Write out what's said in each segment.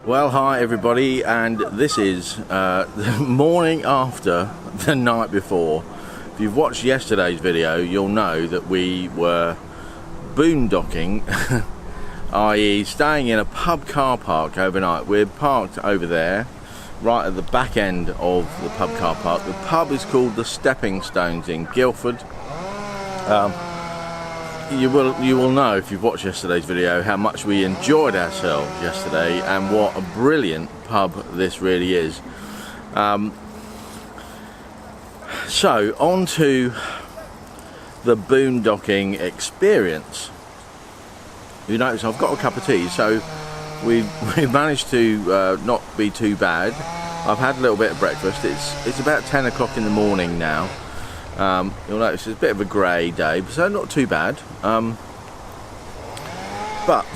Well, hi everybody, and this is the morning after the night before. If you've watched yesterday's video, you'll know that we were boondocking, i.e. staying in a pub car park overnight. We're parked over there, right at the back end of the pub car park. The pub is called the Stepping Stones in Guildford. You will know if you've watched yesterday's video how much we enjoyed ourselves yesterday and what a brilliant pub this really is. So on to the boondocking experience. You notice I've got a cup of tea, so we've managed to not be too bad. I've had a little bit of breakfast. It's about 10 o'clock in the morning now. You'll notice it's a bit of a grey day, so not too bad. But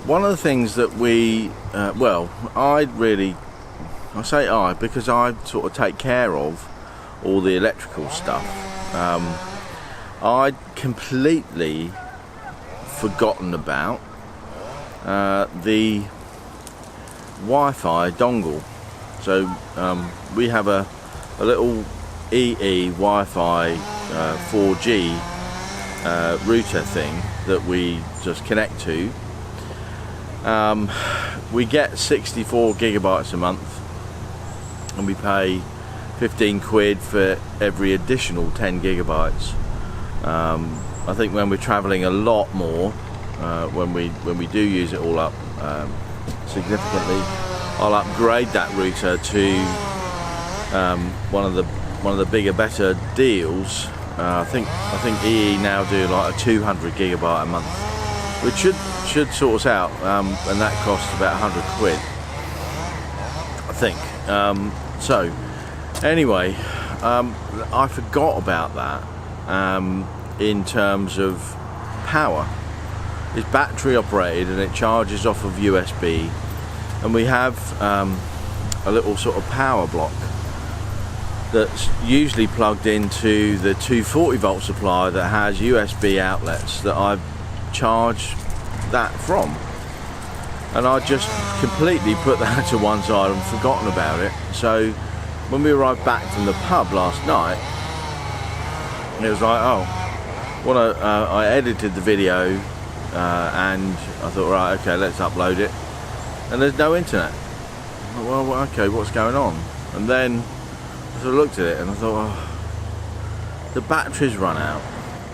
one of the things that we, I say I because I sort of take care of all the electrical stuff. I'd completely forgotten about the Wi-Fi dongle. So we have a little EE Wi-Fi 4G router thing that we just connect to. We get 64 gigabytes a month, and we pay 15 quid for every additional 10 gigabytes. I think when we're traveling a lot more, when we do use it all up significantly, I'll upgrade that router to one of the bigger, better deals. I think EE now do like a 200 gigabyte a month, which should sort us out, and that costs about 100 quid, I think. So anyway, I forgot about that. In terms of power, it's battery operated and it charges off of USB, and we have a little sort of power block that's usually plugged into the 240 volt supply that has USB outlets that I charge that from, and I just completely put that to one side and forgotten about it. So when we arrived back from the pub last night, it was like, oh, I edited the video and I thought, right, okay, let's upload it, and there's no internet. Well, okay, what's going on? And then so I looked at it and I thought, oh, the batteries run out.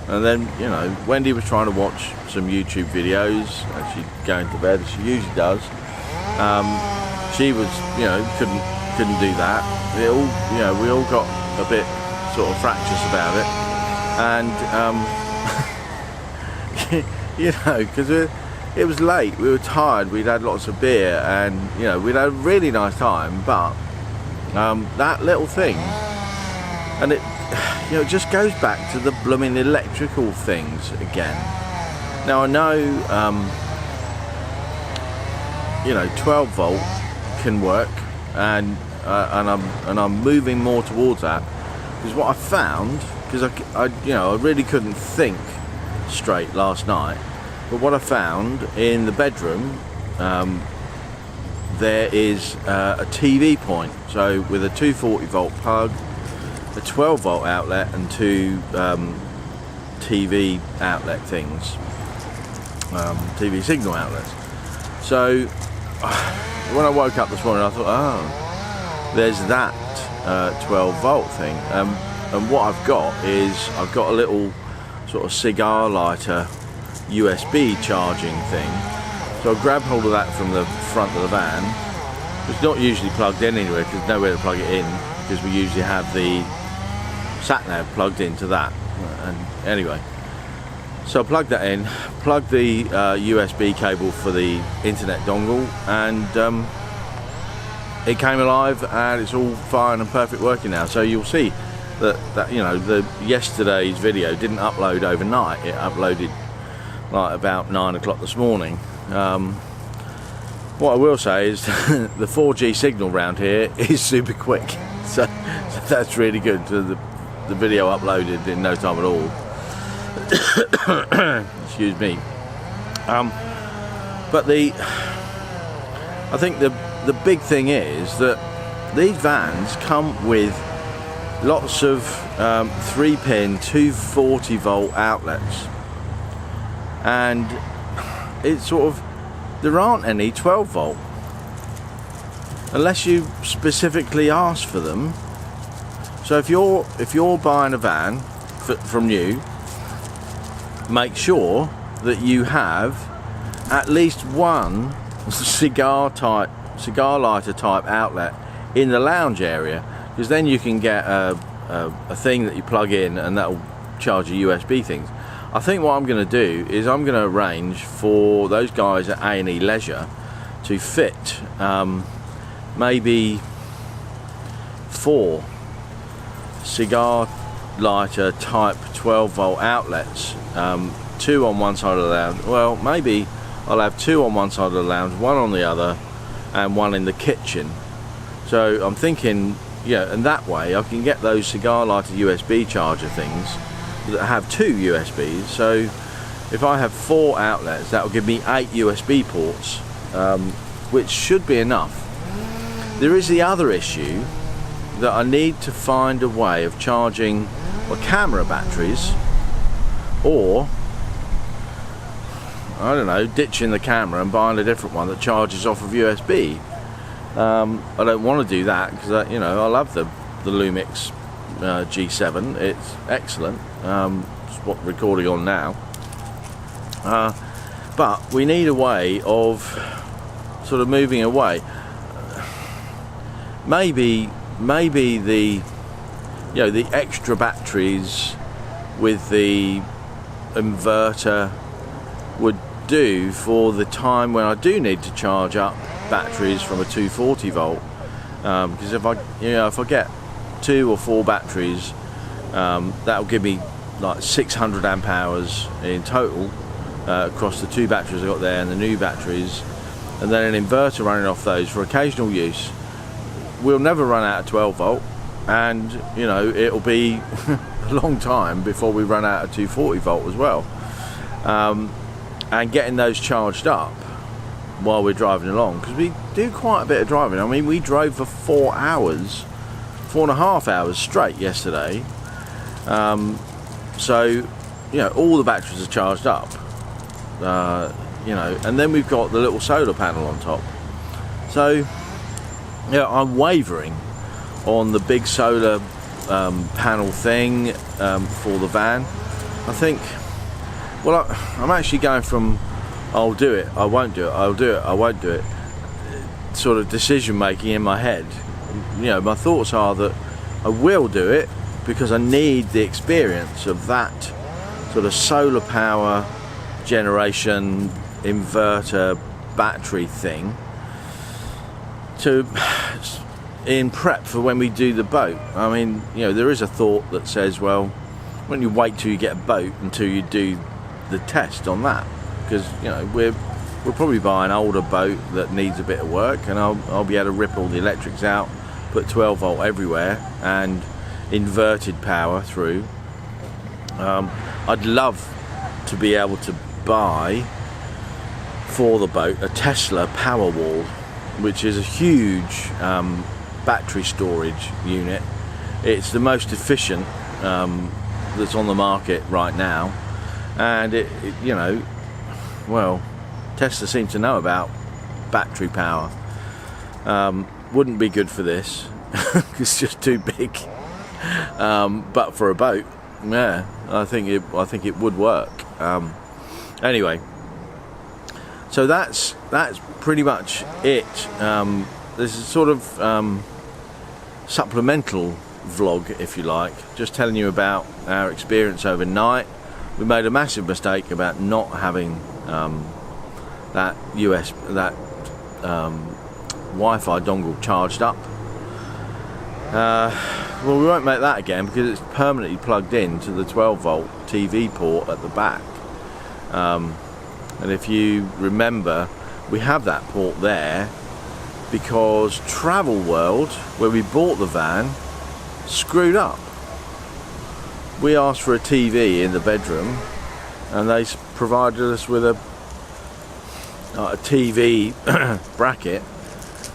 And then, you know, Wendy was trying to watch some YouTube videos as she's going to bed, as she usually does. She was, you know, couldn't do that. We all got a bit sort of fractious about it. And you know, because it was late, we were tired, we'd had lots of beer, and you know, we'd had a really nice time, but that little thing, and it, you know, it just goes back to the blooming electrical things again. Now I know, you know, 12 volt can work, and I'm moving more towards that, because what I found, because I really couldn't think straight last night, but what I found in the bedroom, there is a TV point, so with a 240 volt plug, a 12 volt outlet, and two TV outlet things, TV signal outlets. So when I woke up this morning, I thought, oh, there's that 12 volt thing, and what I've got is I've got a little sort of cigar lighter USB charging thing. So I grabbed hold of that from the front of the van. It's not usually plugged in anywhere because there's nowhere to plug it in, because we usually have the sat-nav plugged into that. And anyway, so I plugged that in, plugged the USB cable for the internet dongle, and it came alive, and it's all fine and perfect working now. So you'll see that you know, the yesterday's video didn't upload overnight. It uploaded like about 9 o'clock this morning. What I will say is the 4G signal round here is super quick, so that's really good. The video uploaded in no time at all. Excuse me. But I think the big thing is that these vans come with lots of 3-pin 240 volt outlets, and it's sort of, there aren't any 12 volt unless you specifically ask for them. So if you're buying a van from new, make sure that you have at least one cigar lighter type outlet in the lounge area, because then you can get a thing that you plug in and that will charge your USB things. I think what I'm going to do is I'm going to arrange for those guys at A&E Leisure to fit maybe 4 cigar lighter type 12 volt outlets, 2 on one side of the lounge. Well, maybe I'll have 2 on one side of the lounge, 1 on the other, and 1 in the kitchen. So I'm thinking, yeah, and that way I can get those cigar lighter USB charger things that have 2 USBs. So if I have 4 outlets, that will give me 8 USB ports, which should be enough. There is the other issue that I need to find a way of charging my camera batteries, or I don't know, ditching the camera and buying a different one that charges off of USB. I don't want to do that because you know, I love the Lumix G7. It's excellent. It's what we're recording on now. But we need a way of sort of moving away. Maybe the, you know, the extra batteries with the inverter would do for the time when I do need to charge up batteries from a 240 volt, because if I get 2 or 4 batteries, that'll give me like 600 amp hours in total across the 2 batteries I got there and the new batteries, and then an inverter running off those for occasional use. We'll never run out of 12 volt, and you know, it'll be a long time before we run out of 240 volt as well. And getting those charged up while we're driving along, because we do quite a bit of driving. I mean, we drove for 4.5 hours straight yesterday. So you know, all the batteries are charged up, you know, and then we've got the little solar panel on top. So yeah, I'm wavering on the big solar panel thing for the van. I think, well, I'm actually going from I'll do it, I won't do it, I'll do it, I won't do it, sort of decision making in my head. You know, my thoughts are that I will do it because I need the experience of that sort of solar power generation inverter battery thing to in prep for when we do the boat. I mean, you know, there is a thought that says, well, when you wait till you get a boat until you do the test on that, because you know, we'll probably buy an older boat that needs a bit of work, and I'll be able to rip all the electrics out, put 12 volt everywhere and inverted power through. I'd love to be able to buy for the boat a Tesla Powerwall, which is a huge battery storage unit. It's the most efficient that's on the market right now, and it you know, well, Tesla seems to know about battery power. Wouldn't be good for this. It's just too big, but for a boat, yeah, I think it would work. Anyway, so that's pretty much it. This is sort of supplemental vlog, if you like, just telling you about our experience overnight. We made a massive mistake about not having that Wi-Fi dongle charged up. Well, we won't make that again because it's permanently plugged in to the 12 volt TV port at the back. And if you remember, we have that port there because Travel World, where we bought the van, screwed up. We asked for a TV in the bedroom and they provided us with a TV bracket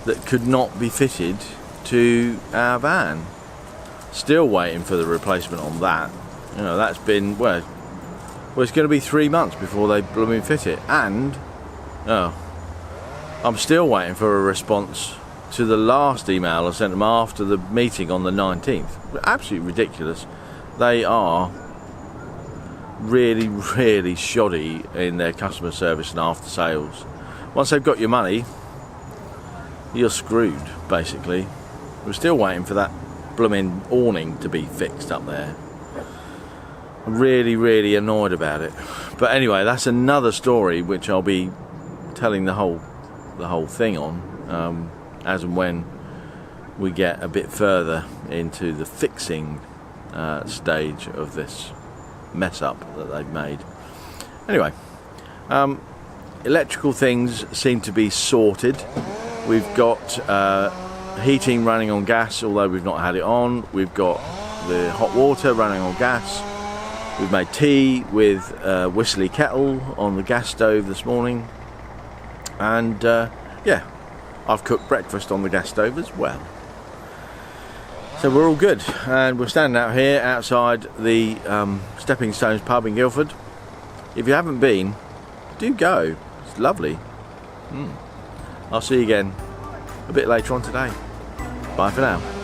that could not be fitted to our van. Still waiting for the replacement on that. You know, that's been, well, it's going to be 3 months before they blooming fit it. And I'm still waiting for a response to the last email I sent them after the meeting on the 19th. Absolutely ridiculous. They are really, really shoddy in their customer service and after sales. Once they've got your money, you're screwed, basically. We're still waiting for that blooming awning to be fixed up there. I'm really, really annoyed about it. But anyway, that's another story which I'll be telling the whole thing on as and when we get a bit further into the fixing stage of this mess up that they've made. Anyway, electrical things seem to be sorted. We've got heating running on gas, although we've not had it on. We've got the hot water running on gas. We've made tea with a whistly kettle on the gas stove this morning. And yeah, I've cooked breakfast on the gas stove as well. So we're all good, and we're standing out here outside the Stepping Stones pub in Guildford. If you haven't been, do go. It's lovely. I'll see you again a bit later on today. Bye for now.